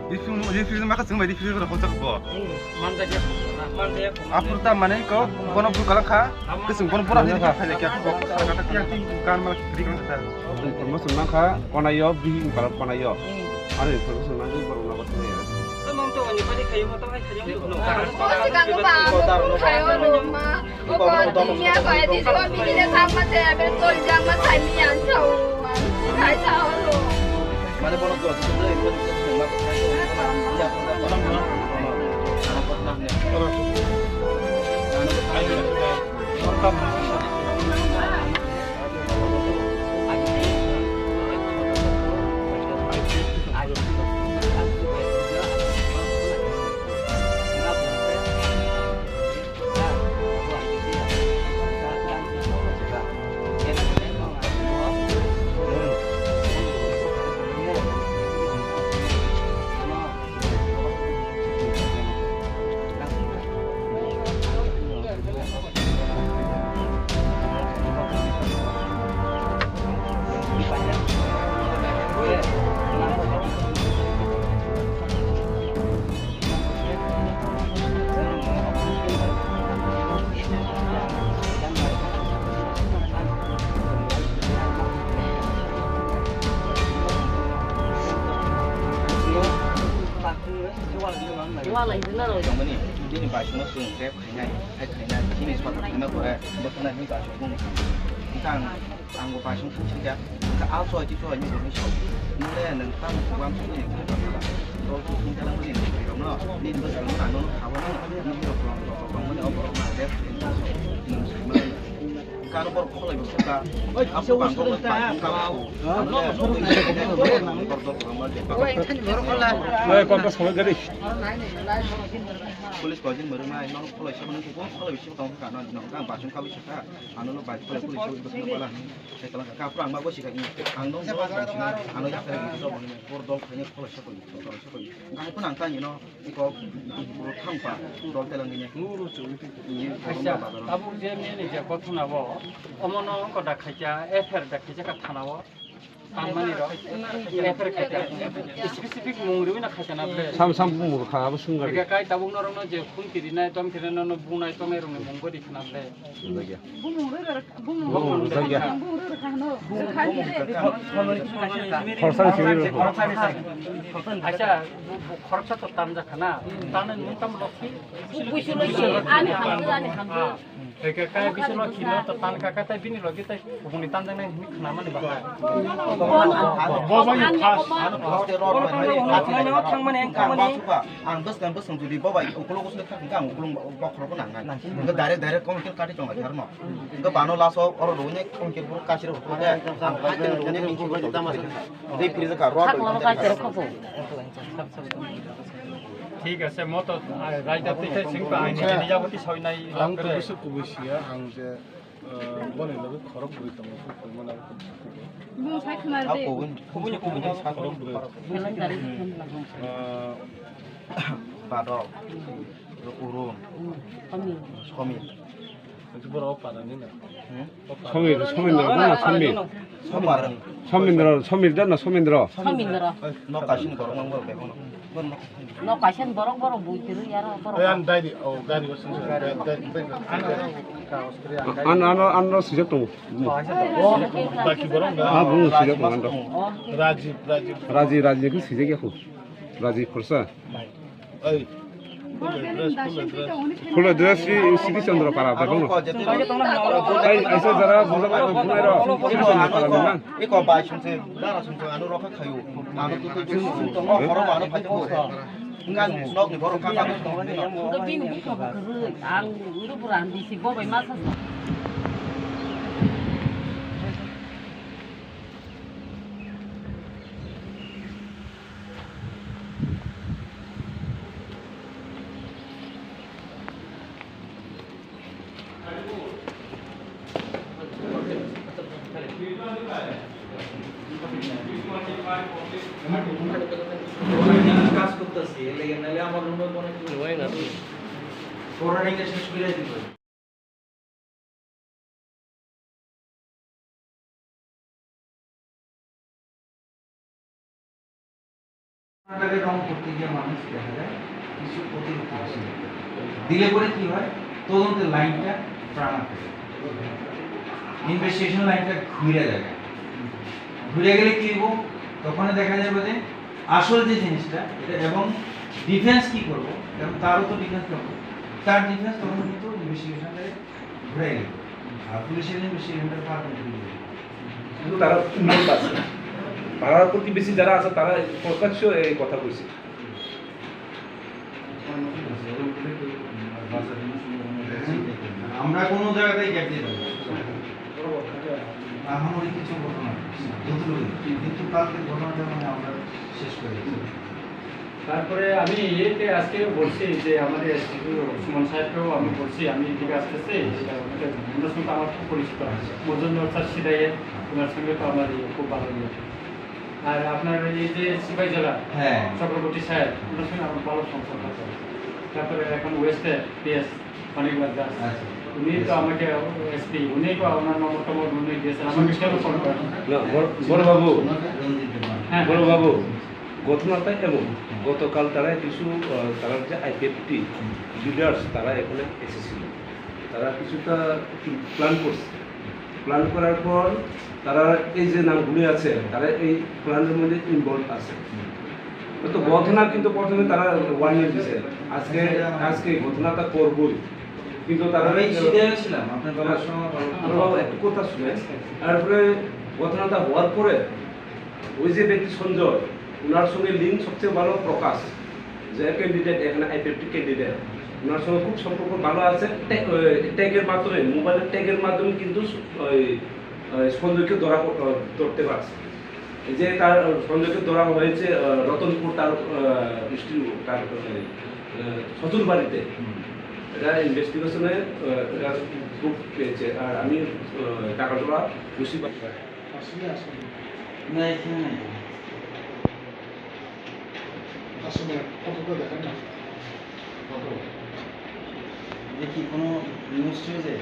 Diffuse maka sengbai diffuse ko kocak bo. Apur ta mane ko kono pur kala kha kesung kono pura ni kha kha kya ko kata kya tin kan mal kri kan ta. Kono sung kha kona yo bi kala kona yo. Are kono sung na ko na ko ni. To mong to ni pali kayo mo to ai kayo no ka. Kasi kan ko ba kayo no ma. Ko niya ko ai di so bi ni sa ma te be tol jang ma sai mi an chau. Sai chau lo. Mana bono ko to ni ko sung ma ko sai yo. Ya ko na ko. Ini bahasa Mesum, saya kayaknya ini suatu tema boleh berkenaan dengan bahasa Mesum. Kita anggap bahasa Mesum saja. Kita asal itu soalnya boleh show. Mulai tentang uang suku yang kita dapat. Kalau kita dalam ini, kalau ini betul betul non kawan ini orang mana orang ada kalau berkolai bersuka, apa bangkok kalau Polis kau jadi meremai, nong polis siapa nong kuku, kalau bisa kau kan nong kan bacun kau bisa kan, anu lo baca polis itu betul malah, saya kalau kau perang bagus sih kayak ini, anu jawab bacun, anu yang kayak gitu soalnya, bordol kayaknya polis siapa itu, nggak pun angkanya no, itu tanpa, bordol telangnya. Abu jadi ni je kau tu nabo, omono kau dah kerja, dah kerja kat thanawo. Khammani ro efer khaita specific mungri na khaita na ble sam mur kha ba sungar ga kai tabung no no je khun kiri na tom kiri no bunai tom ero ne munggo di khana ble lagi bumur lagi khorsa sini acha khorsa to tamja khana tanen muntam lokhi buisulo che ani khamdu eka kai bisulo khilo to tan ka tai bini logi tai bungni tan jang na khana mani ba bawa yang khas ang bus kan bus jadi bawa ukulung usul kan kan ukulung bakro pun nangan ke direct komikir kati cong ajar no ke bano laso orang dunia komikir buruk kasih ukulung ya angkat dunia minggu kita masih di pilih ke ruang ठीक है से मो तो राजनीति से सिंह का आईने के निजामती सही नहीं आंग तो बिसु कुबुसिया आंग जे बने लगे खरब बुरी तम को मना बुं साइ खमार दे कुबुनि सा खरब बुरी बादल urun somi itu berapa pada ni na somi no kasih korong ngor bekono no kasih borong buikiru yara borong an dai oh gari wasin an sejak tu baki borong bung sejak tu Raji ke sejak aku Raji kursa ফুল dress city চন্দ্র পারা দেখুন তাই আইসে যারা বুঝা পারে ফুলের সিটি চন্দ্র পারা না এই কো বাই শুনছে দারা শুনছে আনো রক্ষা খায়ু আনো তো তো বড় আনো ফাইতে হরে ngan nok ni boro kaka to ni Udah bingung buka kerut, ang udah berani sih, bawa masa. কাজ করতেছি এর লাগি নালে আমার রুমে কোন কিছু হয় না কোরআনিকে শেষ করে দিব আপনাদের রং করতে গিয়ে মানুষ দেখা যায় কিছু অতিরিক্ত আসে দিলে পরে কি হয় তদন্তের লাইনটা প্রাণা থাকে ইনভেস্টিগেশন লাইনটা ঘুরে যায় ঘুরে গেলে কি হবো তখন দেখা যাবে যে আসল যে জিনিসটা এটা এবং ডিফেন্স কি করবো এবং তারও তো ডিফেন্স করবো তার ডিফেন্স তখন কিন্তু ইনভেস্টিগেশনটা ঘুরে গেল আর পুলিশের ইনভেস্টিগেশনটা পার করে দিল কিন্তু তারা উন্নত আছে পাড়ার প্রতিবেশী যারা আছে তারা প্রকাশ্য এই কথা কইছে আমরা কোনো জায়গাতেই গ্যাপ দিয়ে দেবো আমারই কিছু ঘটনা কিন্তু কালকে ঘটনাটা মানে আমরা শেষ করে দিয়েছি তারপরে আমি ইয়েতে আজকে বলছি যে আমাদের সুমন সাহেবকেও আমি বলছি আমি এদিকে আসতেছি ওনার সঙ্গে আমার খুব পরিচিত আছে মজুমদার স্যার সিদাইয়ের ওনার সঙ্গে তো আমার খুব ভালো লেগেছে আর আপনার এই যে সিপাহী জেলা হ্যাঁ চক্রবর্তী সাহেব ওনার সঙ্গে আমার ভালো সম্পর্ক আছে তারপরে এখন ওয়েস্টে পিএস অনেকবার দাস উনি তো আমাকে এসপি উনি তো ওনার নম্বর টম্বর উনি দিয়েছেন আমাকে কেন ফোন করেন বড়বাবু হ্যাঁ বড়বাবু ঘটনাটা এমন গতকাল তারা কিছু তারা যে আইপিএফটি লিডার্স তারা এখানে এসেছিল তারা কিছুটা প্ল্যান করছে প্ল্যান করার পর তারা এই যে নামগুলি আছে তারা এই প্ল্যানের মধ্যে ইনভলভ আছে তো ঘটনা কিন্তু প্রথমে তারা ওয়ার্নিং দিয়েছে আজকে ঘটনাটা করবই কিন্তু তারা ছিলাম আপনার একটু কথা শুনে তারপরে ঘটনাটা হওয়ার পরে ওই যে ব্যক্তি সঞ্জয় ওনার সঙ্গে লিঙ্ক সবচেয়ে ভালো প্রকাশ যে ক্যান্ডিডেট এখানে আইপিএফটি ক্যান্ডিডেট ওনার সঙ্গে খুব সম্পর্ক ভালো আছে ট্যাগের মাধ্যমে মোবাইলের ট্যাগের মাধ্যমে কিন্তু সঞ্জয়কে ধরতে পারছে যে তার সঞ্জয়কে ধরা হয়েছে রতনপুর তার তার শ্বশুর বাড়িতে এটা ইনভেস্টিগেশনে এটা খুব পেয়েছে আর আমি টাকা তোলা খুশি পাচ্ছি না এখানে নাই আসলে ফটোটা দেখেন না ফটো দেখি কোনো নিউজ টিউজে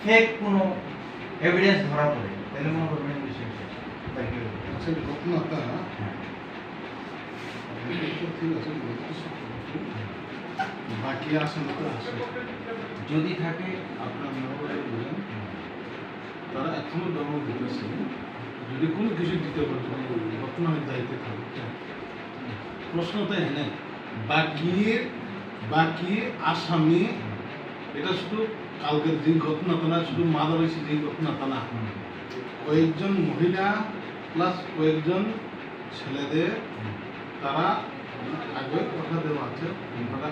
ফেক কোনো এভিডেন্স ধরা পড়ে তাহলে মনে করবেন বিষয় আসলে ঘটনাটা বাকি আসেন তো আসে যদি থাকে আপনার নগরে বলেন তারা এখনো দমন দিতেছে যদি কোনো কিছু দিতে পারে যদি ঘটনার দায়িত্বে থাকে প্রশ্নটা এনে বাকি আসামি এটা শুধু কালকের যে ঘটনাটা না শুধু মাদারেছি যে ঘটনাটা না কয়েকজন মহিলা প্লাস কয়েকজন ছেলেদের তারা আগে কথা দেওয়া আছে আপনারা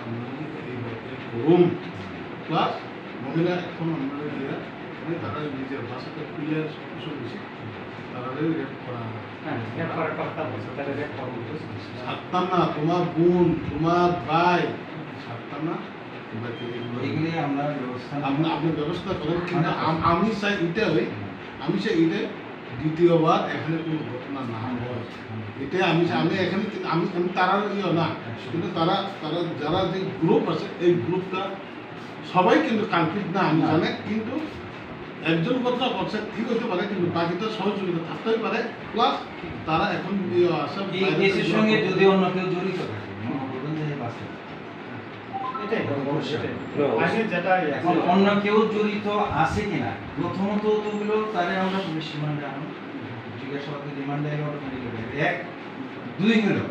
করুন প্লাস মহিলা এখন আমরা দিয়ে তারা নিজের ভাষাতে ক্লিয়ার কিছু বেশি তারা রেপ করা ছাড়তাম না তোমার বোন তোমার ভাই ছাড়তাম না এগুলি আমরা ব্যবস্থা আপনি ব্যবস্থা করেন কিন্তু আমি চাই এটাই দ্বিতীয়বার এখানে কোনো ঘটনা না হয় এটাই আমি এখানে আমি তারা না কিন্তু তারা যারা যে গ্রুপ আছে এই গ্রুপটা সবাই কিন্তু কনফ্লিক্ট না আমি জানে কিন্তু একজন কথা করছে ঠিক হতে পারে, কিন্তু বাকিটা সহযোগিতা থাকতেই পারে। প্লাস তারা এখন আসা এই কেসের সঙ্গে যদি অন্য কেউ জড়িত থাকে মনে করবেন যে বাসে এটাই আইনে যেটা এখন অন্য কেউ জড়িত আছে কিনা প্রথমত ওগুলো তারে আমরা পুলিশ রিমান্ডে আনো, জিজ্ঞাসাবাদে রিমান্ডে এলে অটোমেটিক এক দুই হলো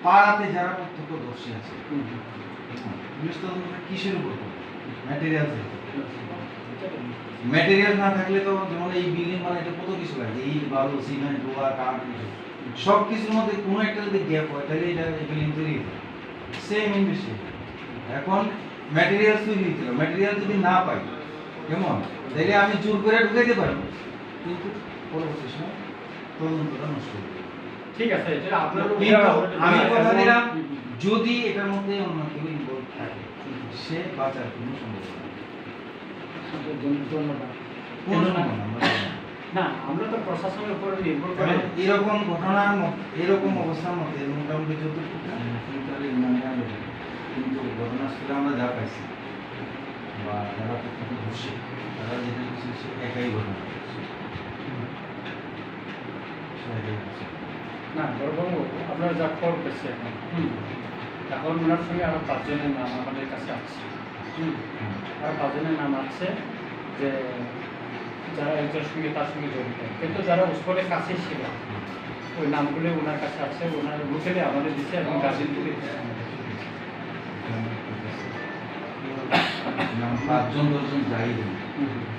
পাড়াতে যারা প্রত্যক্ষদর্শী আছে পুলিশ তদন্ত কিসের উপর ম্যাটেরিয়াল ম্যাটেরিয়াল না থাকলে তো যেমন এই বিল্ডিং বানাইতে কত কিছু লাগে, ইট বালু সিমেন্ট লোহা কাঠ সব কিছুর মধ্যে কোনো একটা যদি গ্যাপ হয় তাহলে এটা বিল্ডিং তৈরি হতে সেম ইন্ডাস্ট্রি। এখন ম্যাটেরিয়াল তৈরি হতে হবে, ম্যাটেরিয়াল যদি না পাই কেমন তাহলে আমি জোর করে ঢুকাইতে পারবো, কিন্তু পরবর্তী সময় তদন্তটা নষ্ট হবে। ঠিক আছে, এটা আপনার কিন্তু আমি কথা দিলাম যদি এটার মধ্যে অন্য কেউ ইনভলভ থাকে সে বাঁচার কোনো সম্ভাবনা না, আমরা তো প্রশাসনের উপর নির্ভর করে এরকম ঘটনার এরকম অবস্থার মধ্যে মোটামুটি যতটুকু কিন্তু ঘটনাস্থলে আমরা যা পাইছি বা যারা প্রত্যক্ষদর্শী তারা যেটা কিছু সে একাই ঘটনা না বরং আপনারা যা খবর পেয়েছে এখন ওনার সঙ্গে আরো 5 জনের নাম আমাদের কাছে আছে। আরো 5 জনের নাম আছে যে যারা একজনের সঙ্গে তার সঙ্গে জড়িত, কিন্তু যারা উস্করের কাছে ছিল ওই নামগুলো ওনার কাছে আছে, ওনার হোটেলে আমাদের দিচ্ছে এবং গাজীপুরে 5-10 যাই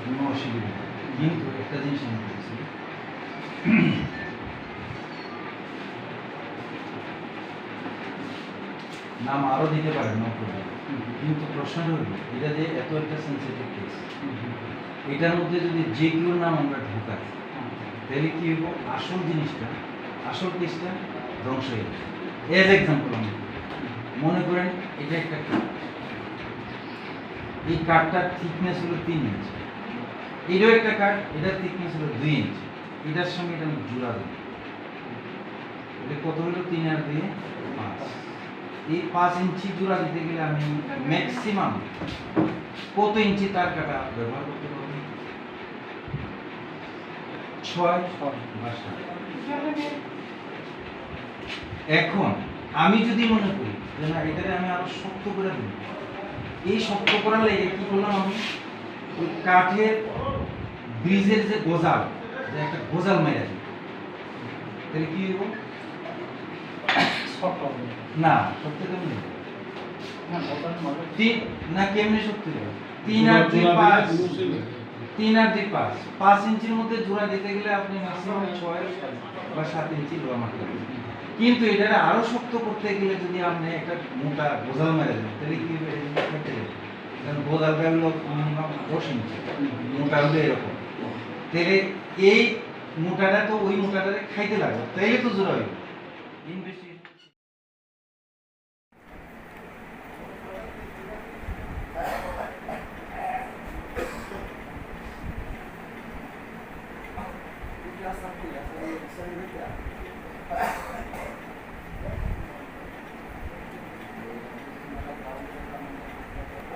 কোনো অসুবিধা নেই, কিন্তু একটা জিনিস আমি বলছি নাম আরো দিতে পারেন না প্রবলেম, কিন্তু প্রশ্নটা হলো এটা যে এত একটা সেন্সিটিভ কেস এটার মধ্যে যদি যে কেউ নাম আমরা ঢোকাই তাহলে কি হবো আসল জিনিসটা আসল কেসটা ধ্বংস হয়ে যাবে। এজ এক্সাম্পল আমি মনে করেন এটা একটা কাঠ, এই কাঠটার থিকনেস হলো 3 ইঞ্চি, এটাও একটা কাঠ, এটার থিকনেস হলো 2 ইঞ্চি, এটার সঙ্গে এটা আমি জোড়া দেব, এটা কত হলো 3 আর 2 5, এই 5 ইঞ্চি জোড়া দিতে গেলে আমি ম্যাক্সিমাম কত ইঞ্চি তার কাটা ব্যবহার করতে পারবো? 6 বা 7। এখন আমি যদি মনে করি যে না এটাকে আমি আরো শক্ত করে দিই, এই শক্ত করার লাগে কি করলাম আমি ওই কাঠের ব্রিজের যে গোজাল যে একটা গোজাল মেরে দিই, তাহলে কি হইব না শক্ত কেমন না কেমনি শক্ত 3 আর 2 5 3 আর 2 5 ইঞ্চির মধ্যে জোড়া দিতে গেলে আপনি ম্যাক্সিমাম 6 বা 7 ইঞ্চি লোহা মারতে পারবেন, কিন্তু এটা আরো শক্ত করতে গেলে যদি আপনি একটা মোটা গোজাল মেরে দেন তাহলে কি হবে কারণ গোজালটা হলো মিনিমাম 10 ইঞ্চি মোটা হলে এরকম, তাহলে এই মোটাটা তো ওই মোটাটারে খাইতে লাগবে তাইলে তো জোড়া হইবে।